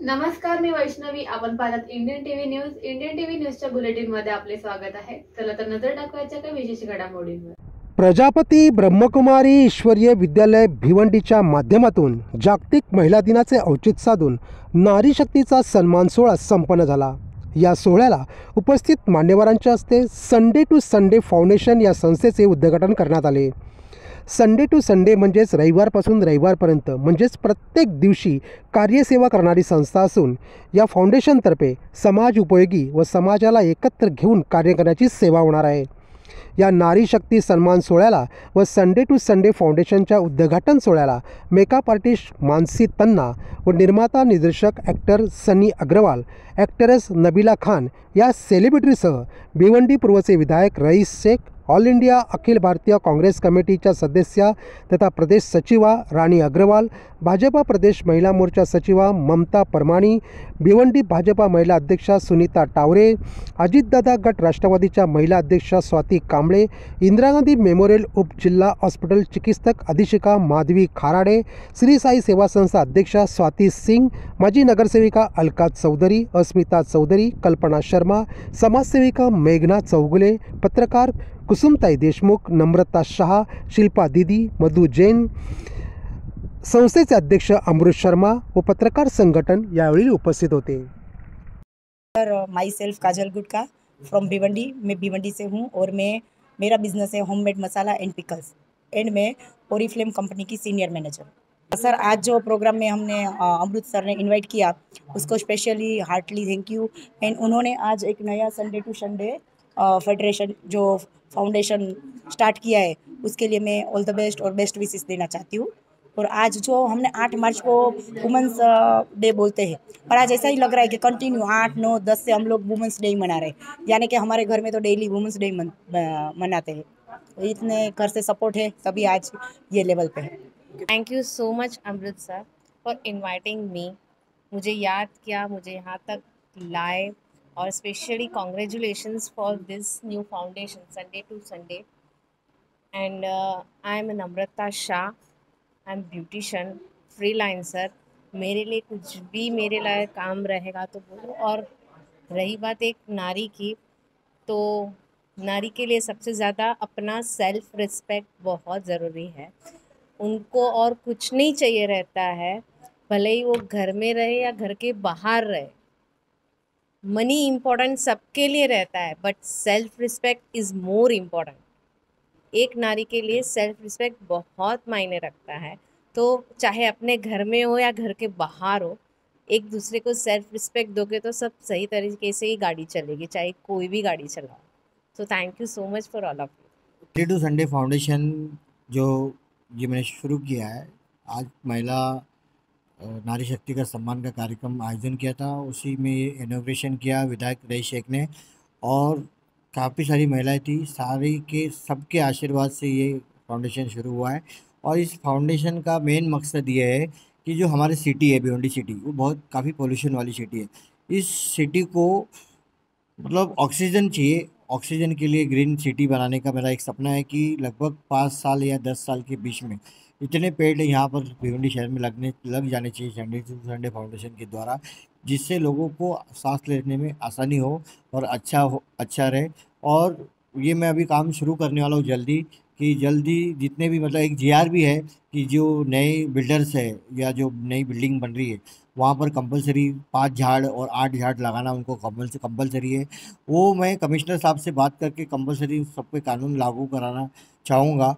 नमस्कार, मी वैष्णवी. आपण पाहतात Indian TV news. Indian TV न्यूजच्या बुलेटिनमध्ये आपले स्वागत आहे. चला तर नजर टाकवायच्या काही विशेष घडामोडींवर. प्रजापती ब्रह्मकुमारी ईश्वरीय विद्यालय भिवंडीच्या माध्यमातून जागतिक महिला दिनाचे औचित्य साधून नारी शक्तीचा सन्मान सोहळा संपन्न झाला. या सोहळ्याला उपस्थित मान्यवरांच्या हस्ते संडे टू संडे फाउंडेशन या संस्थेचे उद्घाटन करण्यात आले. संडे टू संडे म्हणजेच रविवारपासून रविवारपर्यंत म्हणजेच प्रत्येक दिवशी कार्यसेवा करणारी संस्था असून या फाउंडेशनतर्फे समाज उपयोगी व समाजाला एकत्र घेऊन कार्य करण्याची सेवा होणार आहे. या नारी शक्ती सन्मान सोहळ्याला व संडे टू संडे फाउंडेशनच्या उद्घाटन सोहळ्याला मेकअप आर्टिस्ट मानसी तन्ना व निर्माता निर्देशक ॲक्टर सनी अग्रवाल, ॲक्टरेस नबीला खान या सेलिब्रिटीसह भिवंडी पूर्वचे विधायक rice Sheikh, all India Akhil Bharatiya Congress कमिटीच्या सदस्या तथा प्रदेश सचिवा राणी अग्रवाल, भाजपा प्रदेश महिला मोर्चा सचिवा ममता परमाणी, भिवंडी भाजपा महिला अध्यक्षा सुनीता टावरे, अजितदादा गट राष्ट्रवादीच्या महिला अध्यक्षा स्वाती कांबळे, इंदिरा गांधी मेमोरियल उपजिल्हा हॉस्पिटल चिकित्सक अधीक्षिका माधवी खाराडे, श्री साई सेवा संस्था अध्यक्षा स्वाती सिंग, माजी नगरसेविका अलका चौधरी, अस्मिता चौधरी, कल्पना शर्मा, समाजसेविका मेघना चौगुले, पत्रकार कुसुमताई देशमुख, नम्रता शाह, शिल्पा दीदी, मधु जैन, संस्थेचे अध्यक्ष अमृत शर्मा व पत्रकार संघटन यावेळी उपस्थित होते. My self Kajal gutka from Bhiwandi. मैं भिवंडी से हूँ और मेरा बिजनेस है homemade masala and pickles and मैं ओरिफ्लेम कंपनी की सीनियर मैनेजर. सर, आज जो प्रोग्राम में हमने अमृत सर ने इनवाइट किया उसको specially heartly thank you. And उन्होंने आज एक नया संडे टू संडे फेडरेशन जो फाउंडेशन स्टार्ट किया है उसके लिए मैं ऑल द बेस्ट और बेस्ट विशेस देना चाहती हूँ. और आज जो हमने 8 मार्च को वुमेंस डे बोलते हैं, पर आज ऐसा ही लग रहा है कि कंटिन्यू 8, 9, 10 से हम लोग वुमेंस डे ही मना रहे हैं, यानी कि हमारे घर में तो डेली वुमेंस डे मनाते हैं. तो इतने घर से सपोर्ट है तभी आज ये लेवल पे है. Thank you so much Amrit sir for inviting me. मुझे याद किया, मुझे यहाँ तक लाए और specially congratulations for this new foundation Sunday to Sunday. And I am Namrata Shah. I am beautician freelancer. मेरे लिए कुछ भी मेरे लिए काम रहेगा तो बोलो. और रही बात एक नारी की, तो नारी के लिए सबसे ज़्यादा अपना सेल्फ रिस्पेक्ट बहुत ज़रूरी है. उनको और कुछ नहीं चाहिए रहता है, भले ही वो घर में रहे या घर के बाहर रहे. मनी इम्पोर्टेंट सबके लिए रहता है, but self respect is more important. एक नारी के लिए सेल्फ रिस्पेक्ट बहुत मायने रखता है. तो चाहे अपने घर में हो या घर के बाहर हो, एक दूसरे को सेल्फ रिस्पेक्ट दोगे तो सब सही तरीके से ही गाड़ी चलेगी, चाहे कोई भी गाड़ी चलाओ. So thank you so much for all of you. Sunday to Sunday foundation जो ये मैंने शुरू किया है, आज महिला नारी शक्ति का सम्मान का कार्यक्रम आयोजन किया था. उसी में ये इनॉग्रेशन किया विधायक रईस शेख ने, और काफ़ी सारी महिलाएं थी. सारी के सबके आशीर्वाद से ये फाउंडेशन शुरू हुआ है. और इस फाउंडेशन का मेन मकसद ये है कि जो हमारी सिटी है भिवंडी सिटी, वो बहुत काफ़ी पोल्यूशन वाली सिटी है. इस सिटी को मतलब ऑक्सीजन चाहिए. ऑक्सीजन के लिए ग्रीन सिटी बनाने का मेरा एक सपना है कि लगभग 5 साल या 10 साल के बीच में इतने पेड़ यहाँ पर भिवंडी शहर में लग जाने चाहिए संडे टू संडे फाउंडेशन के द्वारा, जिससे लोगों को सांस लेने में आसानी हो और अच्छा रहे. और ये मैं अभी काम शुरू करने वाला हूँ जल्दी, कि जल्दी जितने भी मतलब एक जीआर भी है कि जो नए बिल्डर्स है या जो नई बिल्डिंग बन रही है वहाँ पर कंपलसरी 5 झाड़ और 8 झाड़ लगाना उनको कंपलसरी है. वो मैं कमिश्नर साहब से बात करके कंपलसरी सब पे कानून लागू कराना चाहूँगा.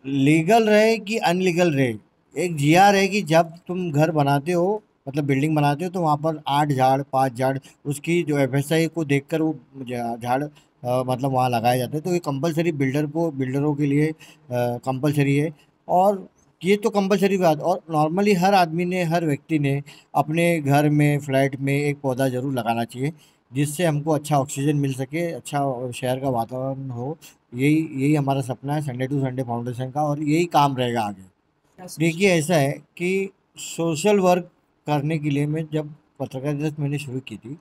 लीगल रहे कि अनलीगल रहे, एक जीआर है कि जब तुम घर बनाते हो मतलब बिल्डिंग बनाते हो तो वहाँ पर 8 झाड़ 5 झाड़ उसकी जो एफएसआई को देखकर वो झाड़ मतलब वहाँ लगाए जाते हैं. तो ये कंपलसरी बिल्डरों के लिए कंपलसरी है. और ये तो कंपलसरी बात. और नॉर्मली हर आदमी ने, हर व्यक्ति ने अपने घर में, फ्लैट में एक पौधा ज़रूर लगाना चाहिए, जिससे हमको अच्छा ऑक्सीजन मिल सके, अच्छा शहर का वातावरण हो. यही हमारा सपना है संडे टू संडे फाउंडेशन का, और यही काम रहेगा आगे. देखिए, ऐसा है कि सोशल वर्क करने के लिए मैं जब पत्रकारिता मैंने शुरू की थी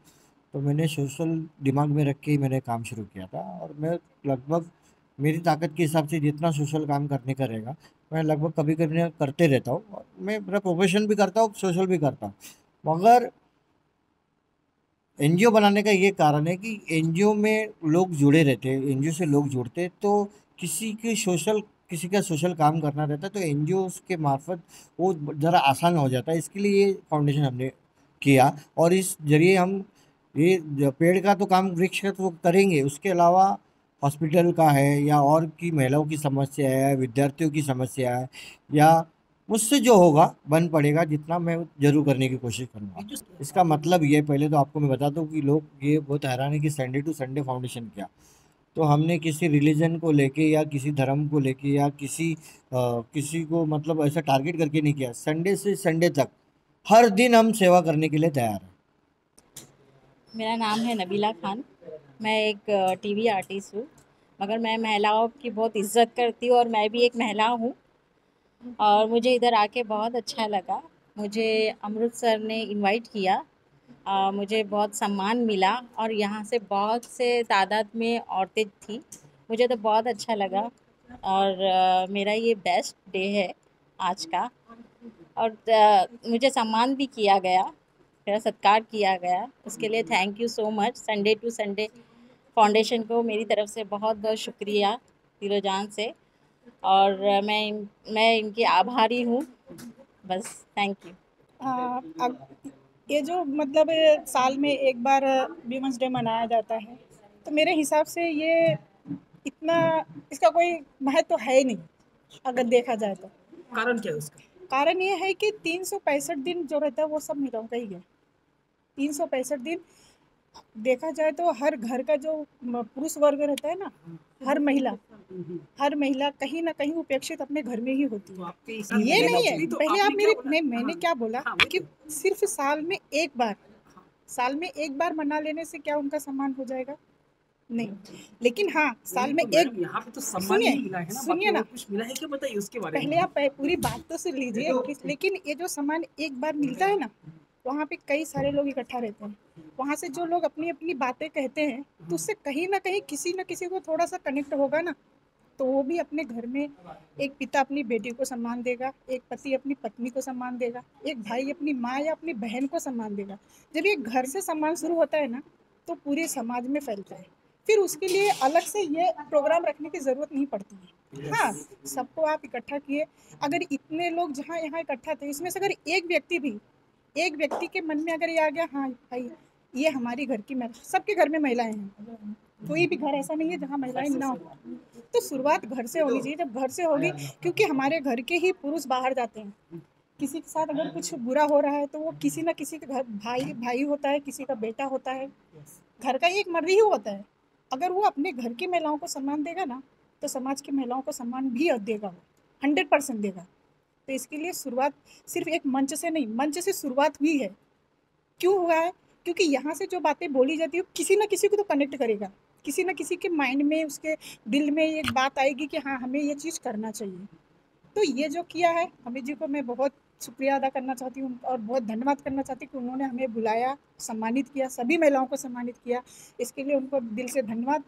तो मैंने सोशल दिमाग में रख के ही मैंने काम शुरू किया था. और मैं लगभग मेरी ताकत के हिसाब से जितना सोशल काम करने का रहेगा मैं लगभग कभी कभी करते रहता हूँ. मैं मेरा प्रोफेशन भी करता हूँ, सोशल भी करता हूँ. मगर एनजीओ बनाने का ये कारण है कि एनजीओ में लोग जुड़े रहते हैं, एनजीओ से लोग जुड़ते हैं, तो किसी का सोशल काम करना रहता है तो एनजीओ के मार्फत वो ज़रा आसान हो जाता है। इसके लिए ये फाउंडेशन हमने किया और इस जरिए हम ये पेड़ का तो काम, वृक्ष का तो करेंगे, उसके अलावा हॉस्पिटल का है या और की महिलाओं की समस्या है, विद्यार्थियों की समस्या है, या मुझसे जो होगा बन पड़ेगा जितना, मैं जरूर करने की कोशिश करूँगा। इसका मतलब ये, पहले तो आपको मैं बता दूं कि लोग ये बहुत हैरान है कि संडे टू संडे फाउंडेशन क्या। तो हमने किसी रिलीजन को लेके या किसी धर्म को लेके या किसी को मतलब ऐसा टारगेट करके नहीं किया। संडे से संडे तक हर दिन हम सेवा करने के लिए तैयार हैं। मेरा नाम है नबीला खान। मैं एक टीवी आर्टिस्ट हूँ, मगर मैं महिलाओं की बहुत इज्जत करती हूँ और मैं भी एक महिला हूँ और मुझे इधर आके बहुत अच्छा लगा। मुझे अमृत सर ने इनवाइट किया, मुझे बहुत सम्मान मिला और यहाँ से बहुत से तादाद में औरतें थी। मुझे तो बहुत अच्छा लगा और मेरा ये बेस्ट डे है आज का। और मुझे सम्मान भी किया गया, मेरा सत्कार किया गया, उसके लिए thank you so much. Sunday to Sunday foundation को मेरी तरफ से बहुत बहुत शुक्रिया दिलो जान से, और मैं इनकी आभारी हूँ। बस थैंक यू। अब ये जो मतलब साल में एक बार वीमेंस डे मनाया जाता है, तो मेरे हिसाब से ये इतना, इसका कोई महत्व तो है ही नहीं अगर देखा जाए तो। कारण क्या है उसका? कारण ये है कि 365 दिन जो रहता है वो सब महिलाओं का ही है। 365 दिन देखा जाए तो हर घर का जो पुरुष वर्ग रहता है ना, हर महिला कहीं ना कहीं उपेक्षित अपने घर में ही होती तो है। आपके हिसाब ये से नहीं है, नहीं, तो पहले आप आपने मेरे क्या बोला? नहीं, मैंने हाँ, क्या बोला हाँ, कि सिर्फ साल में एक बार मना लेने से क्या उनका सम्मान हो जाएगा? नहीं, लेकिन हाँ, साल में तो एक, मैडम यहाँ पे तो सम्मान ही मिला है ना, सुनिए बाकी ना, और कुछ मिला है क्या, बताइए उसके बारे पहले में। आप पूरी बात तो सुन लीजिए। लेकिन ये जो सम्मान एक बार मिलता है ना, वहाँ पे कई सारे लोग इकट्ठा रहते हैं। वहाँ से जो लोग अपनी अपनी बातें कहते हैं, तो उससे कहीं ना कहीं किसी न किसी को थोड़ा सा कनेक्ट होगा ना, तो वो भी अपने घर में, एक पिता अपनी बेटी को सम्मान देगा, एक पति अपनी पत्नी को सम्मान देगा, एक भाई अपनी माँ या अपनी बहन को सम्मान देगा। जब ये घर से सम्मान शुरू होता है ना, तो पूरे समाज में फैलता है। फिर उसके लिए अलग से ये प्रोग्राम रखने की ज़रूरत नहीं पड़ती है। हाँ, सबको आप इकट्ठा किए, अगर इतने लोग जहाँ यहाँ इकट्ठा थे, इसमें से अगर एक व्यक्ति के मन में अगर ये आ गया, हाँ भाई ये हमारी घर की महिला, सबके घर में महिलाएं हैं, कोई भी घर ऐसा नहीं है जहाँ महिलाएं ना हो, तो शुरुआत घर से होनी चाहिए। जब घर से होगी, क्योंकि हमारे घर के ही पुरुष बाहर जाते हैं, किसी के साथ अगर कुछ बुरा हो रहा है तो वो किसी ना किसी के घर भाई होता है, किसी का बेटा होता है, घर का एक मर्द ही होता है। अगर वो अपने घर की महिलाओं को सम्मान देगा ना, तो समाज की महिलाओं को सम्मान भी देगा, वो 100% देगा। तो इसके लिए शुरुआत सिर्फ एक मंच से नहीं, मंच से शुरुआत हुई है। क्यों हुआ है? क्योंकि यहाँ से जो बातें बोली जाती है, किसी ना किसी को तो कनेक्ट करेगा, किसी ना किसी के माइंड में, उसके दिल में एक बात आएगी कि हाँ हमें ये चीज़ करना चाहिए। तो ये जो किया है, अमित जी को मैं बहुत शुक्रिया अदा करना चाहती हूँ और बहुत धन्यवाद करना चाहती हूँ कि उन्होंने हमें बुलाया, सम्मानित किया, सभी महिलाओं को सम्मानित किया। इसके लिए उनको दिल से धन्यवाद।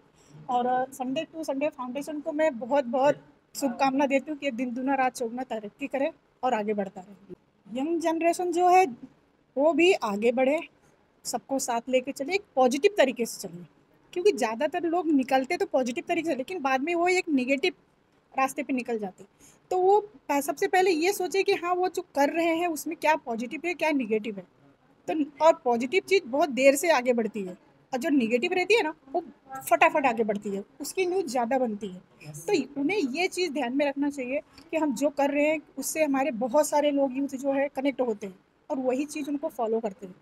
और संडे टू संडे फाउंडेशन को मैं बहुत बहुत शुभकामना देती हूँ कि दिन दुना रात चौगुना तरक्की करे और आगे बढ़ता रहे। यंग जनरेशन जो है वो भी आगे बढ़े, सबको साथ लेके चले, एक पॉजिटिव तरीके से चले, क्योंकि ज़्यादातर लोग निकलते तो पॉजिटिव तरीके से, लेकिन बाद में वो एक निगेटिव रास्ते पे निकल जाते। तो वो सबसे पहले ये सोचे कि हाँ वो जो कर रहे हैं उसमें क्या पॉजिटिव है क्या निगेटिव है। तो और पॉजिटिव चीज़ बहुत देर से आगे बढ़ती है, और जो निगेटिव रहती है ना वो फटाफट आगे बढ़ती है, उसकी न्यूज़ ज़्यादा बनती है। तो उन्हें ये चीज़ ध्यान में रखना चाहिए कि हम जो कर रहे हैं उससे हमारे बहुत सारे लोग यूथ जो है कनेक्ट होते हैं और वही चीज़ उनको फॉलो करते हैं।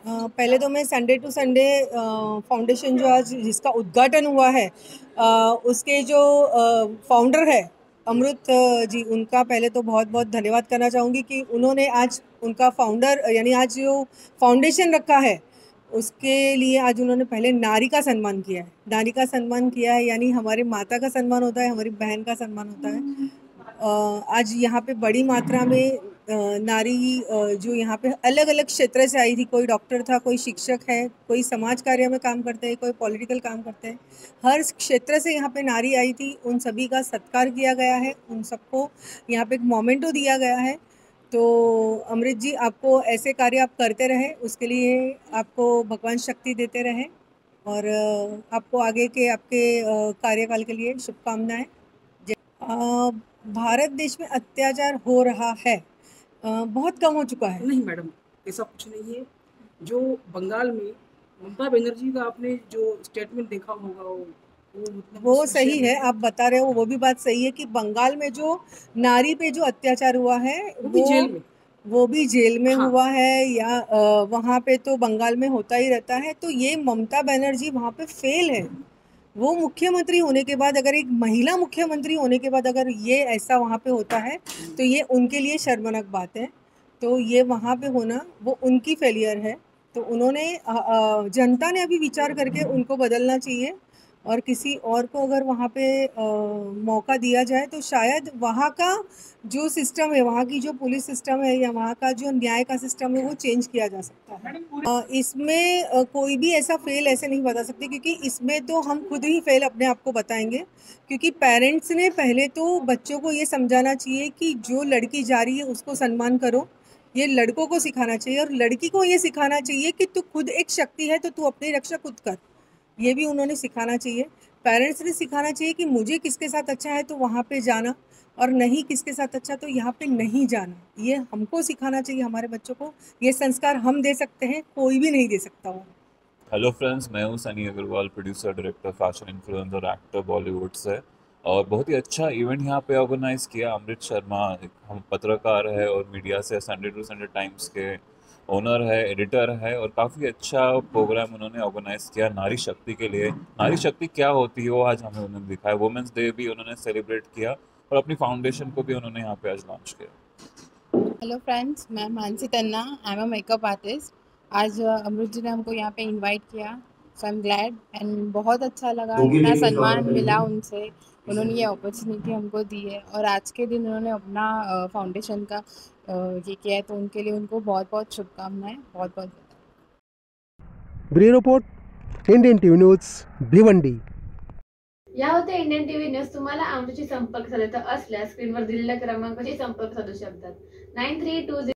पहले तो मैं संडे टू संडे फाउंडेशन जो आज जिसका उद्घाटन हुआ है, उसके जो फाउंडर है अमृत जी, उनका पहले तो बहुत बहुत धन्यवाद करना चाहूँगी कि उन्होंने आज उनका फाउंडर यानी आज जो फाउंडेशन रखा है उसके लिए आज उन्होंने पहले नारी का सम्मान किया है। नारी का सम्मान किया है यानी हमारी माता का सम्मान होता है, हमारी बहन का सम्मान होता है। आज यहाँ पे बड़ी मात्रा में नारी जो यहाँ पे अलग अलग क्षेत्र से आई थी, कोई डॉक्टर था, कोई शिक्षक है, कोई समाज कार्य में काम करते हैं, कोई पॉलिटिकल काम करते हैं, हर क्षेत्र से यहाँ पे नारी आई थी। उन सभी का सत्कार किया गया है, उन सबको यहाँ पे एक मोमेंटो दिया गया है। तो अमृत जी, आपको ऐसे कार्य आप करते रहे, उसके लिए आपको भगवान शक्ति देते रहे और आपको आगे के आपके कार्यकाल के लिए शुभकामनाएं। भारत देश में अत्याचार हो रहा है, बहुत कम हो चुका है। नहीं मैडम, ऐसा कुछ नहीं है। जो बंगाल में ममता बनर्जी का आपने जो स्टेटमेंट देखा होगा, वो मतलब वो उस सही विषय में है, आप बता रहे हो, वो भी बात सही है कि बंगाल में जो नारी पे जो अत्याचार हुआ है वो भी जेल में। वो भी जेल में हाँ। हुआ है या वहाँ पे तो बंगाल में होता ही रहता है। तो ये ममता बनर्जी वहाँ पे फेल है। वो मुख्यमंत्री होने के बाद, अगर एक महिला मुख्यमंत्री होने के बाद अगर ये ऐसा वहाँ पे होता है तो ये उनके लिए शर्मनाक बात है। तो ये वहाँ पे होना वो उनकी फेलियर है। तो उन्होंने जनता ने अभी विचार करके उनको बदलना चाहिए और किसी और को अगर वहाँ पे मौका दिया जाए तो शायद वहाँ का जो सिस्टम है, वहाँ की जो पुलिस सिस्टम है या वहाँ का जो न्याय का सिस्टम है वो चेंज किया जा सकता है। इसमें कोई भी ऐसा फेल ऐसे नहीं बता सकते, क्योंकि इसमें तो हम खुद ही फेल अपने आप को बताएंगे। क्योंकि पेरेंट्स ने पहले तो बच्चों को ये समझाना चाहिए कि जो लड़की जा रही है उसको सम्मान करो, ये लड़कों को सिखाना चाहिए, और लड़की को ये सिखाना चाहिए कि तू खुद एक शक्ति है तो तू अपनी रक्षा खुद कर, ये भी उन्होंने सिखाना चाहिए। पेरेंट्स ने सिखाना चाहिए कि मुझे किसके साथ अच्छा है तो वहाँ पे जाना, और नहीं किसके साथ अच्छा तो यहाँ पे नहीं जाना। ये हमको सिखाना चाहिए हमारे बच्चों को। ये संस्कार हम दे सकते हैं, कोई भी नहीं दे सकता वो। हेलो फ्रेंड्स, मैं हूं Sunny Agarwal, producer, director, fashion influencer, actor Bollywood से। और बहुत ही अच्छा इवेंट यहाँ पे ऑर्गेनाइज किया। अमृत शर्मा हम पत्रकार है और मीडिया से संडे टू संडे टाइम्स के ओनर है, एडिटर है, और काफ़ी अच्छा प्रोग्राम उन्होंने ऑर्गेनाइज किया नारी शक्ति के लिए। नारी शक्ति क्या होती है वो आज हमें उन्होंने दिखाया। वुमेंस डे भी उन्होंने सेलिब्रेट किया और अपनी फाउंडेशन को भी उन्होंने यहाँ पे आज लॉन्च किया। हेलो फ्रेंड्स, मैं मानसी तन्ना, I am a makeup artist. आज अमृत जी ने हमको यहाँ पे इनवाइट किया, सो आई एम ग्लैड एंड बहुत अच्छा लगा। इतना सम्मान मिला उनसे, उन्होंने ये अपॉर्चुनिटी हमको दी है और आज के दिन उन्होंने अपना फाउंडेशन का ये किया है, तो उनके लिए उनको बहुत बहुत शुभकामनाएं। बहुत बहुत bureau report, Indian TV news, Bhiwandi. या होते इंडियन टीव्ही न्यूज। तुम्हाला आमच्याशी संपर्क साधायचा असल्यास स्क्रीनवर दिलेल्या क्रमांकाशी संपर्क साधू शकतात. 9320